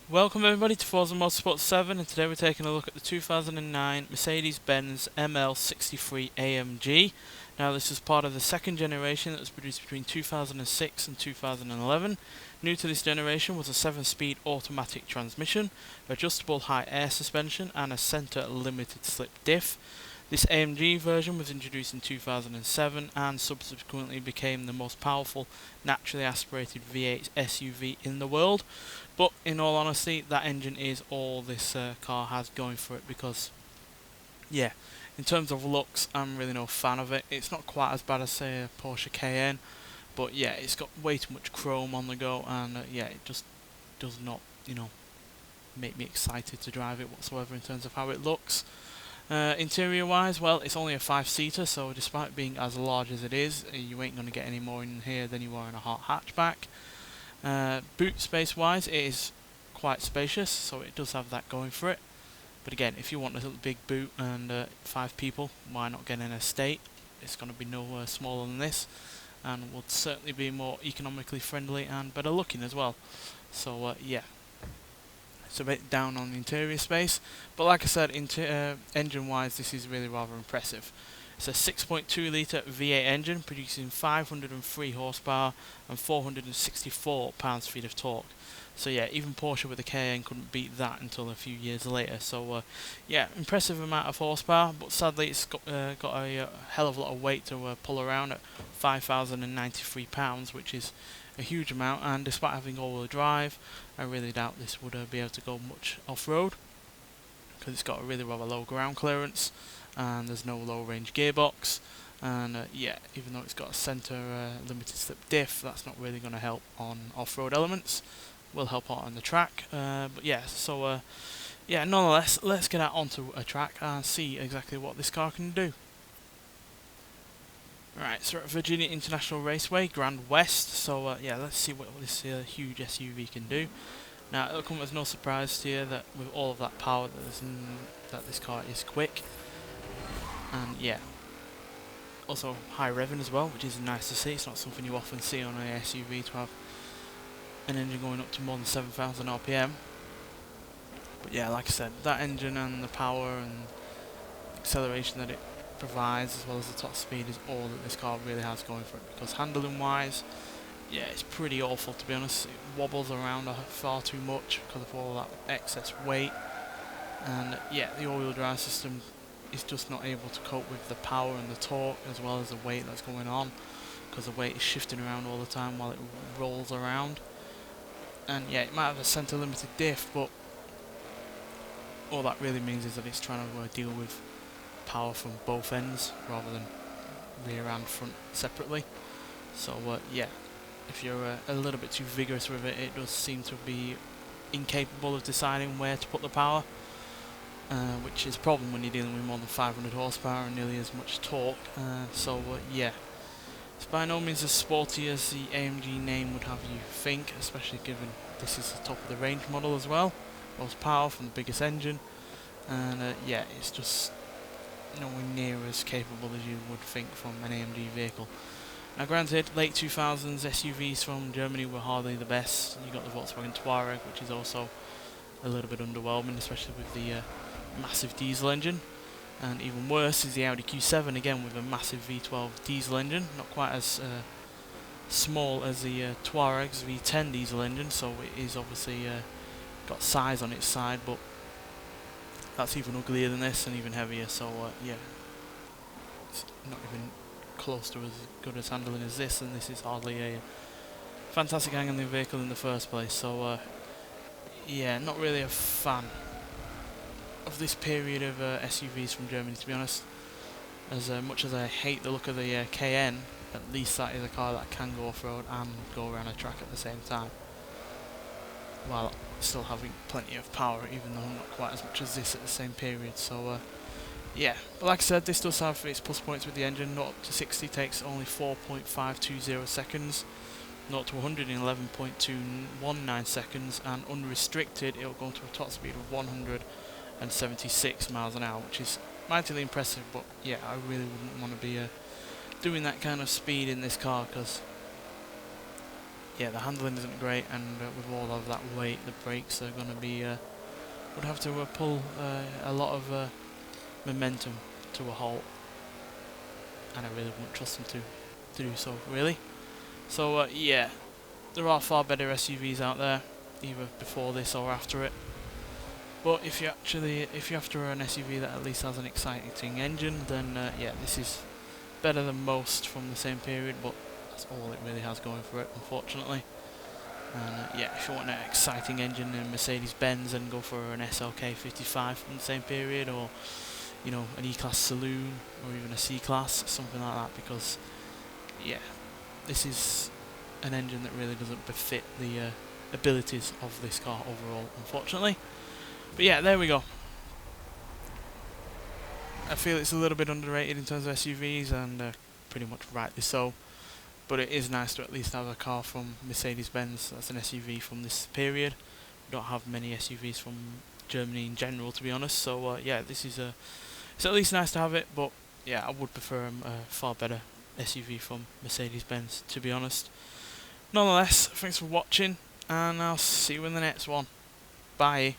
Welcome everybody to Forza Motorsport 7, and today we're taking a look at the 2009 Mercedes-Benz ML63 AMG. Now this is part of the second generation that was produced between 2006 and 2011. New to this generation was a 7-speed automatic transmission, adjustable high air suspension and a centre limited slip diff. This AMG version was introduced in 2007 and subsequently became the most powerful naturally aspirated V8 SUV in the world. But in all honesty, that engine is all this car has going for it because, yeah, in terms of looks, I'm really no fan of it. It's not quite as bad as, say, a Porsche Cayenne, but yeah, it's got way too much chrome on the go, and yeah, it just does not, make me excited to drive it whatsoever in terms of how it looks. Interior wise, well, it's only a 5-seater, so despite being as large as it is, you ain't going to get any more in here than you are in a hot hatchback. Boot space wise, it is quite spacious, so it does have that going for it. But again, if you want a little big boot and 5 people, why not get an estate? It's going to be no smaller than this, and would certainly be more economically friendly and better looking as well. So yeah. It's a bit down on the interior space, but like I said, engine wise this is really rather impressive. It's a 6.2 litre V8 engine producing 503 horsepower and 464 pounds-feet of torque. So yeah, even Porsche with the Cayenne couldn't beat that until a few years later. So yeah, impressive amount of horsepower, but sadly it's got a hell of a lot of weight to pull around at 5,093 pounds, which is a huge amount, and despite having all-wheel drive, I really doubt this would be able to go much off-road because it's got a really rather low ground clearance and there's no low-range gearbox, and yeah, even though it's got a centre limited slip diff, that's not really going to help on off-road elements. Will help out on the track, but yeah, so yeah, nonetheless, let's get out onto a track and see exactly what this car can do. Right, so we're at Virginia International Raceway, Grand West, so yeah, let's see what this huge SUV can do. Now, it'll come as no surprise to you that with all of that power that this car is quick, and yeah, also high revving as well, which is nice to see. It's not something you often see on an SUV, to have an engine going up to more than 7,000 RPM. But yeah, like I said, that engine and the power and acceleration that it provides, as well as the top speed, is all that this car really has going for it. Because handling wise, yeah, it's pretty awful, to be honest. It wobbles around far too much because of all that excess weight, and yeah, the all-wheel drive system is just not able to cope with the power and the torque as well as the weight that's going on, because the weight is shifting around all the time while it rolls around. And yeah, it might have a centre limited diff, but all that really means is that it's trying to deal with power from both ends rather than rear and front separately. So yeah, if you're a little bit too vigorous with it, it does seem to be incapable of deciding where to put the power, which is a problem when you're dealing with more than 500 horsepower and nearly as much torque. So yeah, it's by no means as sporty as the AMG name would have you think, especially given this is the top of the range model as well, most power from the biggest engine, and yeah, it's just nowhere near as capable as you would think from an AMG vehicle. Now granted, late 2000s SUVs from Germany were hardly the best. You got the Volkswagen Touareg, which is also a little bit underwhelming, especially with the massive diesel engine. And even worse is the Audi Q7, again with a massive V12 diesel engine, not quite as small as the Touareg's V10 diesel engine, so it is obviously got size on its side, but that's even uglier than this and even heavier, so yeah, it's not even close to as good as handling as this, and this is hardly a fantastic handling vehicle in the first place. So yeah, not really a fan of this period of SUVs from Germany, to be honest. As much as I hate the look of the Cayenne, at least that is a car that can go off-road and go around a track at the same time, while still having plenty of power, even though not quite as much as this at the same period. So yeah, but like I said, this does have its plus points with the engine. 0 to 60 takes only 4.520 seconds, 0 to 100 in 11.219 seconds, and unrestricted it'll go to a top speed of 176 miles an hour, which is mightily impressive. But yeah, I really wouldn't want to be doing that kind of speed in this car, because yeah, the handling isn't great, and with all of that weight, the brakes are going to be would have to pull a lot of momentum to a halt, and I really wouldn't trust them to do so, really. So yeah, there are far better SUVs out there, either before this or after it. But if you're after an SUV that at least has an exciting engine, then yeah, this is better than most from the same period, but that's all it really has going for it, unfortunately. And yeah, if you want an exciting engine in Mercedes-Benz, then go for an SLK 55 from the same period, or you know, an E-Class Saloon, or even a C-Class, something like that, because yeah, this is an engine that really doesn't befit the abilities of this car overall, unfortunately. But yeah, there we go. I feel it's a little bit underrated in terms of SUVs, and pretty much rightly so. But it is nice to at least have a car from Mercedes-Benz that's an SUV from this period. We don't have many SUVs from Germany in general, to be honest. So yeah, this is it's at least nice to have it. But yeah, I would prefer a far better SUV from Mercedes-Benz, to be honest. Nonetheless, thanks for watching, and I'll see you in the next one. Bye.